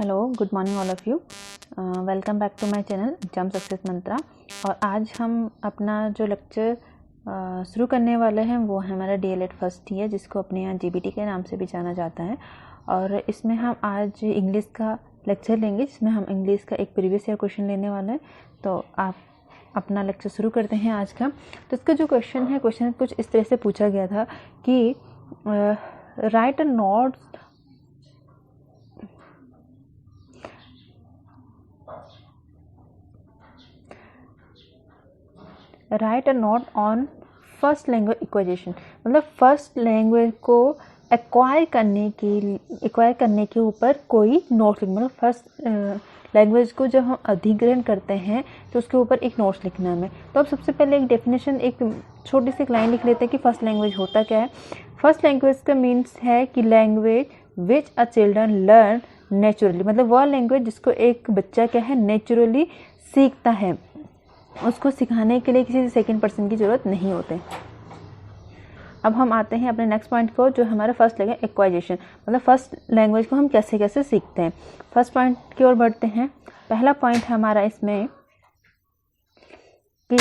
Hello, good morning all of you. Welcome back to my channel जम success Mantra. और आज हम अपना जो लेक्चर शुरू करने वाले हैं वो है हमारा DLED फर्स्ट ईयर, जिसको अपने यहाँ GBT के नाम से भी जाना जाता है। और इसमें हम आज इंग्लिश का लेक्चर लेंगे, जिसमें हम इंग्लिश का एक प्रीवियस ईयर क्वेश्चन लेने वाले हैं। तो आप अपना लेक्चर शुरू करते हैं आज का। तो इसका जो क्वेश्चन कुछ इस तरह से पूछा गया था कि write a notes write a note on first language acquisition. मतलब फर्स्ट लैंग्वेज को एक्वायर करने के ऊपर कोई नोट्स लिखना। मतलब फर्स्ट लैंग्वेज को जब हम अधिग्रहण करते हैं तो उसके ऊपर एक नोट्स लिखना है हमें। तो अब सबसे पहले एक डेफिनेशन, एक छोटी सी लाइन लिख लेते हैं कि फर्स्ट लैंग्वेज होता क्या है। फर्स्ट लैंग्वेज का मीन्स है कि language which a children learn naturally. मतलब वह लैंग्वेज जिसको एक बच्चा क्या है नेचुरली सीखता है, उसको सिखाने के लिए किसी सेकंड पर्सन की ज़रूरत नहीं होती। अब हम आते हैं अपने नेक्स्ट पॉइंट को, जो हमारा फर्स्ट लैंग्वेज एक्वाइजेशन। मतलब फर्स्ट लैंग्वेज को हम कैसे कैसे सीखते हैं। फर्स्ट पॉइंट की ओर बढ़ते हैं। पहला पॉइंट है हमारा इसमें कि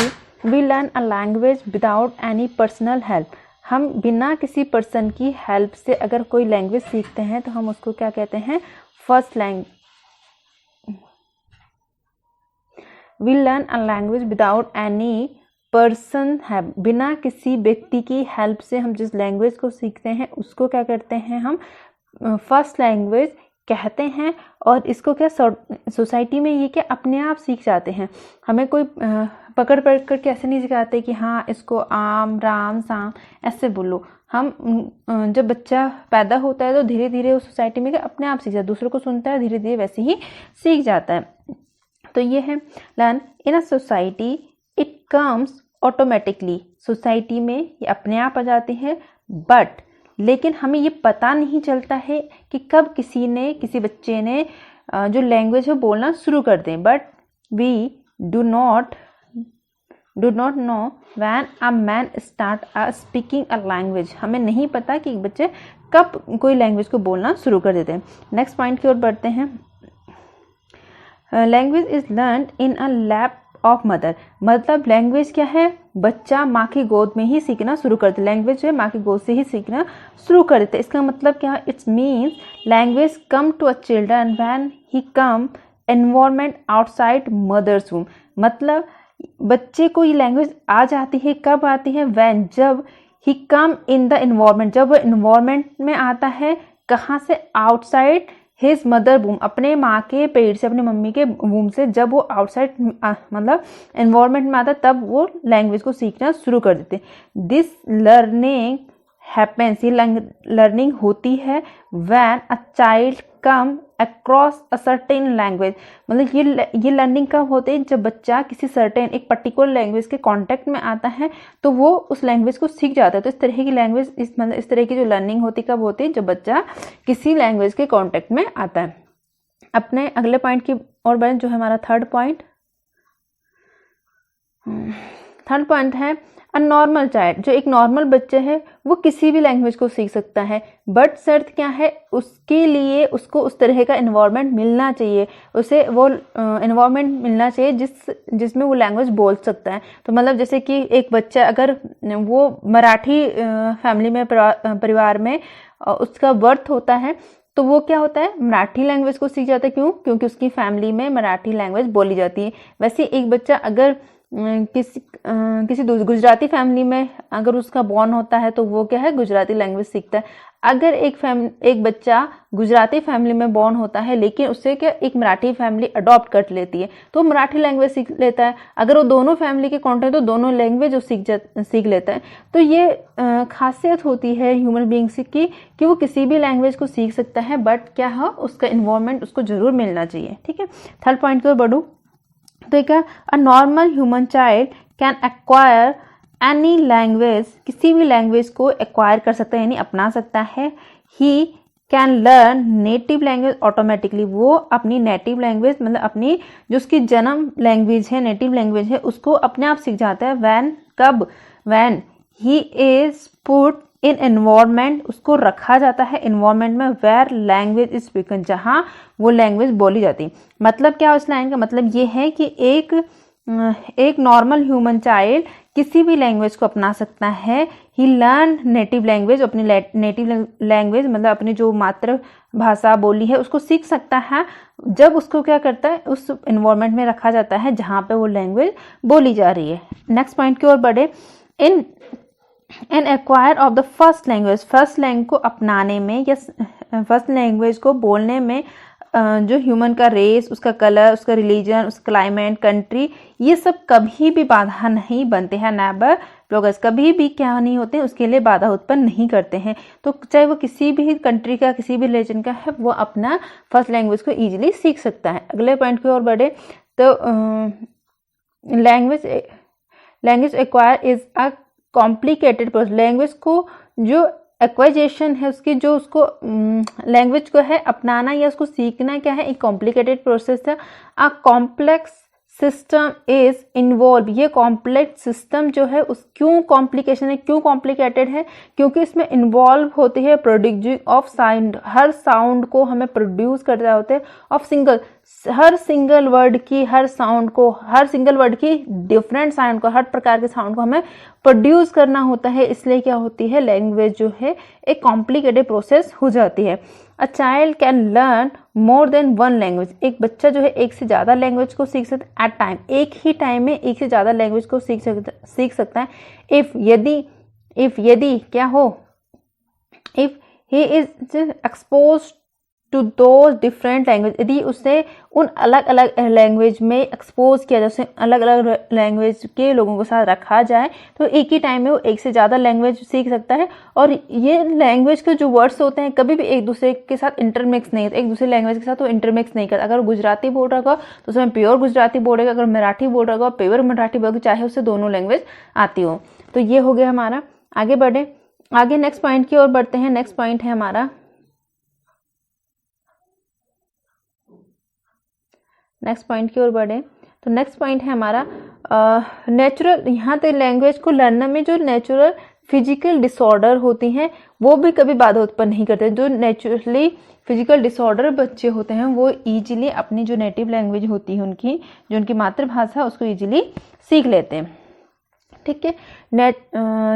we learn a language without any personal help. हम बिना किसी पर्सन की हेल्प से अगर कोई लैंग्वेज सीखते हैं तो हम उसको क्या कहते हैं, first language. We learn a language without any person है। बिना किसी व्यक्ति की हेल्प से हम जिस लैंग्वेज को सीखते हैं उसको क्या करते हैं, हम फर्स्ट लैंग्वेज कहते हैं। और इसको क्या सोसाइटी में ये क्या अपने आप सीख जाते हैं। हमें कोई पकड़ कर के ऐसे नहीं सिखाते कि हाँ इसको आम राम साम ऐसे बोलो। हम जब बच्चा पैदा होता है तो धीरे धीरे उस सोसाइटी में अपने आप सीख जाता है, दूसरों को सुनता है, धीरे धीरे वैसे ही सीख जाता है। तो ये है learn in a society it comes automatically. Society में ये अपने आप आ जाते हैं, बट लेकिन हमें ये पता नहीं चलता है कि कब किसी बच्चे ने जो लैंग्वेज है बोलना शुरू कर दें। But we do not know when a man start speaking a language. हमें नहीं पता कि बच्चे कब कोई लैंग्वेज को बोलना शुरू कर देते हैं। नेक्स्ट पॉइंट की ओर बढ़ते हैं। Language is learn in a lap of mother. मतलब लैंग्वेज क्या है, बच्चा माँ की गोद में ही सीखना शुरू कर देता है। लैंग्वेज जो है माँ की गोद से ही सीखना शुरू कर देता है। इसका मतलब क्या है, it's means language come to a children when he come environment outside mother's womb. मतलब बच्चे को ये लैंग्वेज आ जाती है, कब आती है, व्हेन जब ही कम इन द एनवायरमेंट, जब वो एनवायरमेंट में आता है। कहाँ से, आउटसाइड हिज मदर वूम, अपने माँ के पेट से, अपने मम्मी के वूम से। जब वो आउटसाइड मतलब एनवायरमेंट में आता है तब वो लैंग्वेज को सीखना शुरू कर देते हैं। दिस लर्निंग हैपेंस, ये लर्निंग होती है when a child come across a certain language. मतलब ये लर्निंग कब होती है, जब बच्चा किसी सर्टेन एक पर्टिकुलर लैंग्वेज के कांटेक्ट में आता है तो वो उस लैंग्वेज को सीख जाता है। तो इस तरह की लैंग्वेज इस तरह की जो लर्निंग होती है कब होती है, जब बच्चा किसी लैंग्वेज के कांटेक्ट में आता है। अपने अगले पॉइंट की ओर बढ़ें, जो हमारा थर्ड पॉइंट है अ नॉर्मल चाइल्ड। जो एक नॉर्मल बच्चा है वो किसी भी लैंग्वेज को सीख सकता है, बट शर्त क्या है, उसके लिए उसको उस तरह का एनवायरनमेंट मिलना चाहिए, उसे वो एनवायरनमेंट मिलना चाहिए जिसमें वो लैंग्वेज बोल सकता है। तो मतलब जैसे कि एक बच्चा अगर वो मराठी फैमिली में परिवार में उसका बर्थ होता है तो वो क्या होता है, मराठी लैंग्वेज को सीख जाता है। क्यों? क्योंकि उसकी फैमिली में मराठी लैंग्वेज बोली जाती है। वैसे एक बच्चा अगर किसी गुजराती फैमिली में अगर उसका बॉर्न होता है तो वो क्या है, गुजराती लैंग्वेज सीखता है। अगर एक बच्चा गुजराती फैमिली में बॉर्न होता है लेकिन उससे क्या एक मराठी फैमिली अडॉप्ट कर लेती है तो मराठी लैंग्वेज सीख लेता है। अगर वो दोनों फैमिली के कॉन्टेक्ट तो दोनों लैंग्वेज वो सीख लेता है। तो ये खासियत होती है ह्यूमन बीइंग्स की कि वो किसी भी लैंग्वेज को सीख सकता है, बट क्या है, उसका इन्वायरमेंट उसको जरूर मिलना चाहिए। ठीक है, थर्ड पॉइंट की ओर बढ़ूं तो क्या, a normal human child can acquire any language. किसी भी लैंग्वेज को एक्वायर कर सकता है यानी अपना सकता है। He can learn native language automatically. वो अपनी नेटिव लैंग्वेज मतलब अपनी जो उसकी जन्म लैंग्वेज है, नेटिव लैंग्वेज है, उसको अपने आप सीख जाता है। व्हेन कब, when he is put in environment उसको रखा जाता है एनवायरमेंट में वेयर लैंग्वेज इज स्पोकन, जहाँ वो लैंग्वेज बोली जाती है। मतलब क्या उस लाइन का मतलब ये है कि एक नॉर्मल ह्यूमन चाइल्ड किसी भी लैंग्वेज को अपना सकता है। ही लर्न नेटिव लैंग्वेज, अपनी नेटिव लैंग्वेज मतलब अपनी जो मातृभाषा बोली है उसको सीख सकता है जब उसको क्या करता है उस एनवायरमेंट में रखा जाता है जहाँ पे वो लैंग्वेज बोली जा रही है। नेक्स्ट पॉइंट की ओर बढ़े। In an acquire of the first language, first language को अपनाने में या फर्स्ट लैंग्वेज को बोलने में जो ह्यूमन का रेस, उसका कलर, उसका रिलीजन, उसका क्लाइमेट, कंट्री, ये सब कभी भी बाधा नहीं बनते हैं। नेवर ब्लॉगर्स कभी भी क्या नहीं होते हैं, उसके लिए बाधा उत्पन्न नहीं करते हैं। तो चाहे वो किसी भी कंट्री का, किसी भी रिलीजन का है, वो अपना फर्स्ट लैंग्वेज को ईजिली सीख सकता है। अगले पॉइंट की ओर बढ़े तो language acquire is a complicated process. Language को जो एक्वाइजेशन है उसकी, जो उसको लैंग्वेज को है अपनाना या उसको सीखना क्या है, एक कॉम्प्लिकेटेड प्रोसेस है। A complex system is involve, ये कॉम्प्लेक्स सिस्टम जो है उस क्यों कॉम्प्लिकेशन है, क्यों कॉम्प्लिकेटेड है, क्योंकि इसमें इन्वॉल्व होती है producing of sound, her sound को हमें प्रोड्यूस कर रहे होते हैं of single, her single word की, हर साउंड को, हर सिंगल वर्ड की डिफरेंट साउंड को, हर प्रकार के साउंड को हमें प्रोड्यूस करना होता है। इसलिए क्या होती है, लैंग्वेज जो है एक कॉम्प्लिकेटेड प्रोसेस हो जाती है। A child can learn more than one language, एक बच्चा जो है एक से ज़्यादा लैंग्वेज को सीख सकता है एट टाइम, एक ही टाइम में एक से ज़्यादा लैंग्वेज को सीख सकता है। इफ यदि क्या हो, if he is expose to those different language, यदि उसे उन अलग अलग लैंग्वेज में एक्सपोज किया जाए, उसे अलग अलग लैंग्वेज के लोगों के साथ रखा जाए, तो एक ही टाइम में वो एक से ज़्यादा लैंग्वेज सीख सकता है। और ये लैंग्वेज के जो वर्ड्स होते हैं कभी भी एक दूसरे के साथ इंटरमिक्स नहीं होते, एक दूसरे लैंग्वेज के साथ वो इंटरमिक्स नहीं करता। अगर गुजराती बोल रहा होगा तो उसमें प्योर गुजराती बोलेगा, अगर मराठी बोल रहा होगा प्योर मराठी बोलेगा, चाहे उसे दोनों लैंग्वेज आती हो। तो ये हो गया हमारा। आगे बढ़े, आगे नेक्स्ट पॉइंट की ओर बढ़ते हैं। नेक्स्ट पॉइंट है हमारा, नेक्स्ट पॉइंट की ओर बढ़े तो नेक्स्ट पॉइंट है हमारा नेचुरल। यहाँ तक लैंग्वेज को लर्नर में जो नेचुरल फिजिकल डिसऑर्डर होती हैं वो भी कभी बाधा उत्पन्न नहीं करते। जो नेचुरली फिजिकल डिसऑर्डर बच्चे होते हैं वो इजीली अपनी जो नेटिव लैंग्वेज होती है उनकी, जो उनकी मातृभाषा, उसको इजीली सीख लेते हैं। ठीक है।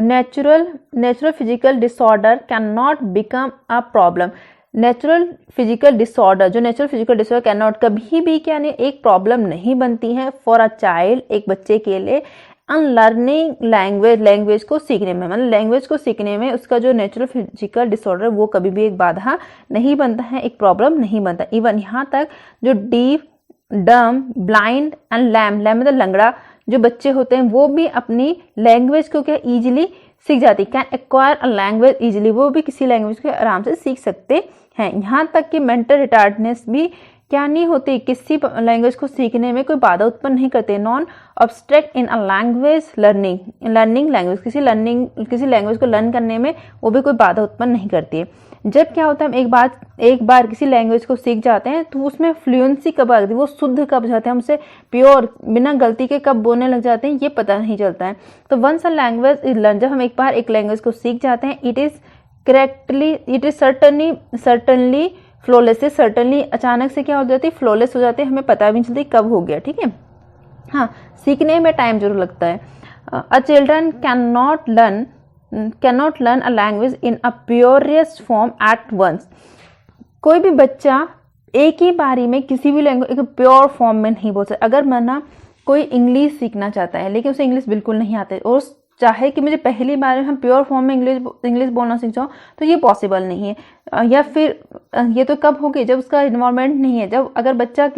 Natural physical disorder can not become a problem. Natural physical disorder, जो natural physical disorder can not, कभी भी क्या नहीं, एक प्रॉब्लम नहीं बनती है फॉर अ चाइल्ड, एक बच्चे के लिए, अनलर्निंग लैंग्वेज को सीखने में, मतलब लैंग्वेज को सीखने में उसका जो नेचुरल फिजिकल डिसऑर्डर वो कभी भी एक बाधा नहीं बनता है, एक प्रॉब्लम नहीं बनता। इवन यहाँ तक जो डीफ, डम, ब्लाइंड एंड लैम मतलब लंगड़ा जो बच्चे होते हैं वो भी अपनी लैंग्वेज को क्या इजीली सीख जाती है। Can acquire a language easily, वो भी किसी लैंग्वेज को आराम से सीख सकते हैं। यहाँ तक कि मेंटल रिटार्डनेस भी क्या नहीं होती, किसी लैंग्वेज को सीखने में कोई बाधा उत्पन्न नहीं करते। Non obstruct in a language learning language, किसी लैंग्वेज को लर्न करने में वो भी कोई बाधा उत्पन्न नहीं करती है। जब क्या होता है, हम एक बार किसी लैंग्वेज को सीख जाते हैं तो उसमें फ्लुएंसी कब आती है, वो शुद्ध कब जाते हैं, हमसे प्योर बिना गलती के कब बोलने लग जाते हैं, ये पता नहीं चलता है। तो once a language is learn, जब हम एक बार एक लैंग्वेज को सीख जाते हैं, it is certainly flawless, certainly अचानक से क्या हो जाती है, फ्लॉलेस हो जाती है, हमें पता भी नहीं चलती कब हो गया। ठीक है। हाँ, सीखने में टाइम जरूर लगता है। A children can not learn a language in a purest form at once. कोई भी बच्चा एक ही बारी में किसी भी लैंग्वेज एक प्योर फॉर्म में नहीं बोल सकता। अगर माना कोई इंग्लिश सीखना चाहता है लेकिन उसे इंग्लिश बिल्कुल नहीं आती और चाहे कि मुझे पहली बार में हम प्योर फॉर्म में इंग्लिश बोलना सीख जाऊँ, तो ये पॉसिबल नहीं है। या फिर ये तो कब होगी, जब उसका इन्वायरमेंट नहीं है, जब अगर बच्चा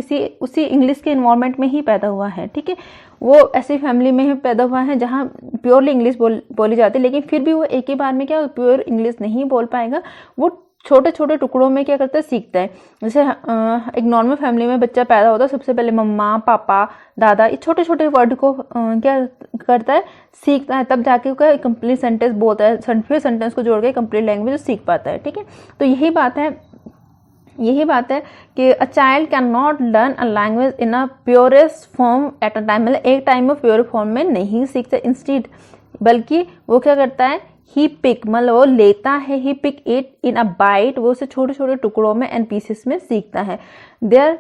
उसी इंग्लिश के इन्वायरमेंट में ही पैदा हुआ है। ठीक है, वो ऐसी फैमिली में ही पैदा हुआ है जहाँ प्योरली इंग्लिश बोली जाती है, लेकिन फिर भी वो एक ही बार में क्या प्योर इंग्लिश नहीं बोल पाएगा, वो छोटे छोटे टुकड़ों में क्या करता है, सीखता है। जैसे एक नॉर्मल फैमिली में बच्चा पैदा होता है, सबसे पहले मम्मा, पापा, दादा, ये छोटे छोटे वर्ड को क्या करता है, सीखता है, तब जाके क्या कंप्लीट सेंटेंस बोलता है, फिर सेंटेंस को जोड़ के कंप्लीट लैंग्वेज सीख पाता है। ठीक है, तो यही बात है कि a child can not learn a language in a purest form at a time, मतलब एक टाइम में प्योर फॉर्म में नहीं सीखता। इंस्टीड, बल्कि वो क्या करता है, ही पिक मतलब वो लेता है, he pick it in a bite, वो उसे छोटे छोटे टुकड़ों में एंड पीसेस में सीखता है। देयर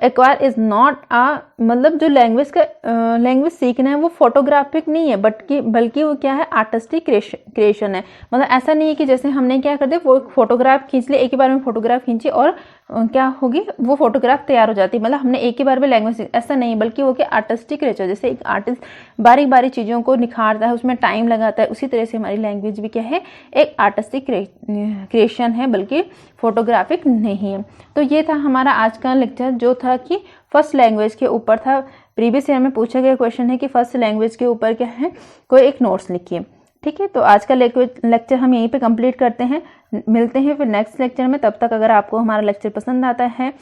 एक्वायर इज नॉट आ मतलब जो लैंग्वेज सीखना है वो फोटोग्राफिक नहीं है बल्कि वो क्या है, आर्टिस्टिक क्रिएशन है। मतलब ऐसा नहीं है कि जैसे हमने क्या कर दिया, वो फोटोग्राफ खींच लिया, एक ही बार में फोटोग्राफ खींची और क्या होगी, वो फोटोग्राफ तैयार हो जाती है। मतलब हमने एक ही बार में लैंग्वेज, ऐसा नहीं, बल्कि वो क्या आर्टिस्टिक क्रिएचर, जैसे एक आर्टिस्ट बारीक बारीक चीज़ों को निखारता है, उसमें टाइम लगाता है, उसी तरह से हमारी लैंग्वेज भी क्या है, एक आर्टिस्टिक क्रिएशन है, बल्कि फोटोग्राफिक नहीं है। तो ये था हमारा आज का लेक्चर, जो था कि फर्स्ट लैंग्वेज के ऊपर था। प्रीवियस ईयर में पूछा गया क्वेश्चन है कि फर्स्ट लैंग्वेज के ऊपर क्या है, कोई एक नोट्स लिखिए। ठीक है, तो आज का लेक्चर हम यहीं पे कंप्लीट करते हैं, मिलते हैं फिर नेक्स्ट लेक्चर में। तब तक अगर आपको हमारा लेक्चर पसंद आता है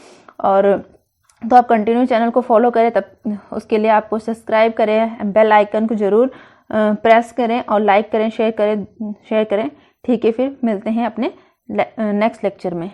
और तो आप कंटिन्यू चैनल को फॉलो करें, तब उसके लिए आपको सब्सक्राइब करें, बेल आइकन को ज़रूर प्रेस करें और लाइक करें, शेयर करें। ठीक है, फिर मिलते हैं अपने नेक्स्ट लेक्चर में।